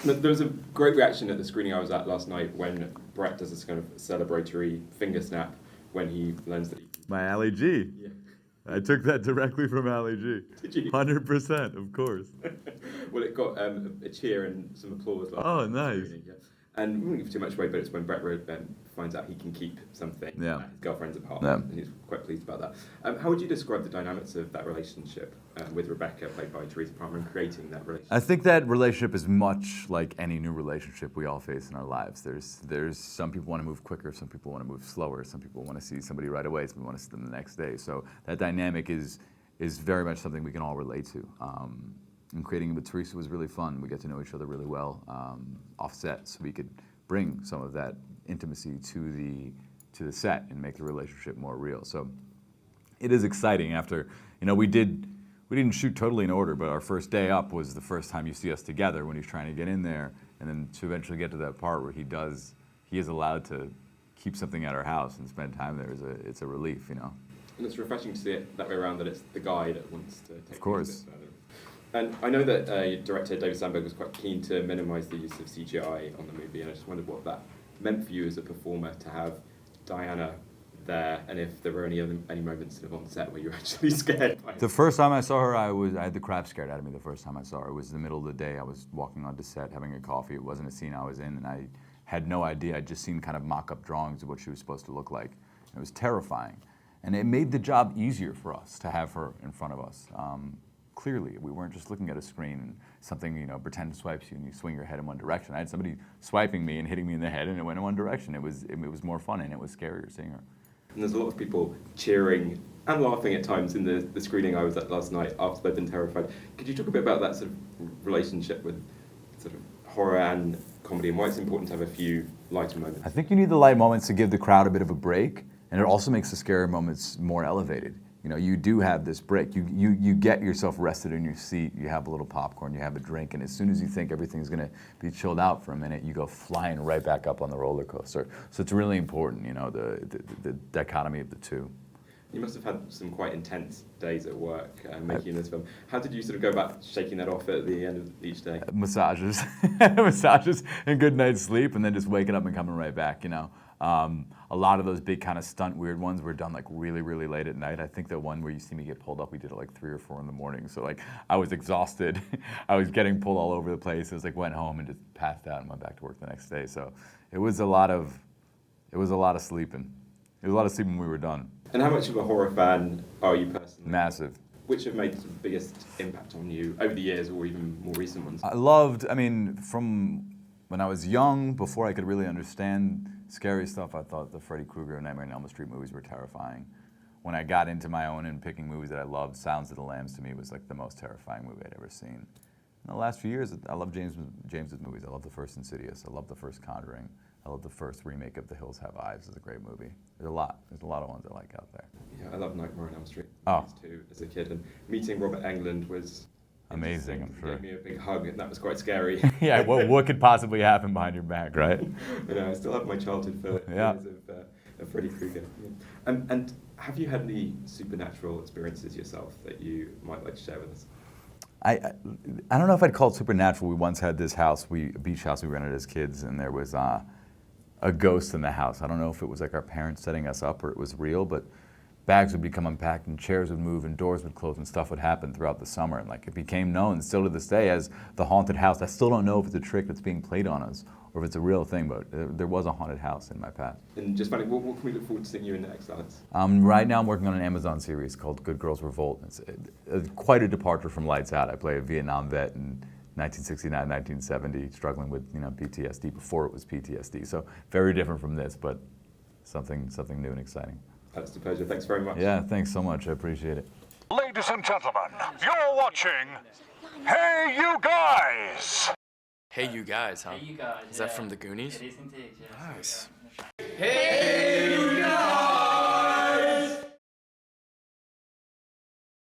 There was a great reaction at the screening I was at last night when Brett does this kind of celebratory finger snap when he learns that he... My Ali G. Yeah. I took that directly from Ali G. Did you? 100%, of course. Well, it got a cheer and some applause. Oh, nice. Yeah. And we won't give too much away, but it's when Brett finds out he can keep something at his girlfriend's apartment, and he's quite pleased about that. How would you describe the dynamics of that relationship with Rebecca, played by Teresa Palmer, and creating that relationship? I think that relationship is much like any new relationship we all face in our lives. There's some people want to move quicker, some people want to move slower, some people want to see somebody right away, some people want to see them the next day. So that dynamic is very much something we can all relate to. And creating it with Teresa was really fun. We get to know each other really well offset, so we could bring some of that intimacy to the set and make the relationship more real. So it is exciting. After, we didn't shoot totally in order, but our first day up was the first time you see us together when he's trying to get in there, and then to eventually get to that part where he is allowed to keep something at our house and spend time there. It's a relief, And it's refreshing to see it that way around, that it's the guy that wants to take Of course. things a bit further. And I know that director David Sandberg was quite keen to minimise the use of CGI on the movie, and I just wondered what that meant for you as a performer to have Diana there, and if there were any moments sort of on set where you were actually scared by her. The first time I saw her, I had the crap scared out of me the first time I saw her. It was the middle of the day. I was walking onto set having a coffee. It wasn't a scene I was in, and I had no idea. I'd just seen kind of mock-up drawings of what she was supposed to look like. It was terrifying. And it made the job easier for us to have her in front of us. Clearly, we weren't just looking at a screen and something, pretend swipes you and you swing your head in one direction. I had somebody swiping me and hitting me in the head, and it went in one direction. It was more fun, and it was scarier seeing her. And there's a lot of people cheering and laughing at times in the screening I was at last night after they've been terrified. Could you talk a bit about that sort of relationship with sort of horror and comedy, and why it's important to have a few lighter moments? I think you need the light moments to give the crowd a bit of a break, and it also makes the scary moments more elevated. You do have this break. You get yourself rested in your seat. You have a little popcorn. You have a drink, and as soon as you think everything's going to be chilled out for a minute, you go flying right back up on the roller coaster. So it's really important, the dichotomy of the two. You must have had some quite intense days at work making this film. How did you sort of go about shaking that off at the end of each day? Massages, massages, and good night's sleep, and then just waking up and coming right back. A lot of those big kind of stunt weird ones were done like really, really late at night. I think the one where you see me get pulled up, we did it like 3 or 4 in the morning. So like I was exhausted. I was getting pulled all over the place. I was like went home and just passed out and went back to work the next day. So it was a lot of sleeping. It was a lot of sleeping when we were done. And how much of a horror fan are you personally? Massive. Which have made the biggest impact on you over the years, or even more recent ones? From when I was young, before I could really understand scary stuff, I thought the Freddy Krueger and Nightmare on Elm Street movies were terrifying. When I got into my own and picking movies that I loved, Silence of the Lambs to me was like the most terrifying movie I'd ever seen. In the last few years, I love James's movies. I love the first Insidious. I love the first Conjuring. I love the first remake of The Hills Have Eyes. It's a great movie. There's a lot of ones I like out there. Yeah, I love Nightmare on Elm Street too as a kid, and meeting Robert Englund was amazing. I'm sure. He gave me a big hug, and that was quite scary. Yeah, what could possibly happen behind your back, right? I still have my childhood feelings of Freddy Krueger. Yeah. And have you had any supernatural experiences yourself that you might like to share with us? I don't know if I'd call it supernatural. We once had this house, a beach house we rented as kids, and there was a ghost in the house. I don't know if it was like our parents setting us up or it was real, but bags would become unpacked and chairs would move and doors would close and stuff would happen throughout the summer. And like it became known still to this day as the haunted house. I still don't know if it's a trick that's being played on us or if it's a real thing, but there was a haunted house in my past. And just finally, what can we look forward to seeing you in next, Alex? Right now I'm working on an Amazon series called Good Girls Revolt. It's quite a departure from Lights Out. I play a Vietnam vet in 1969, 1970, struggling with PTSD before it was PTSD. So very different from this, but something new and exciting. Alex DiPersia, thanks very much. Yeah, thanks so much. I appreciate it. Ladies and gentlemen, you're watching Hey You Guys! Hey You Guys, huh? Hey You Guys. Is that from the Goonies? It is indeed, yes. Nice. Hey!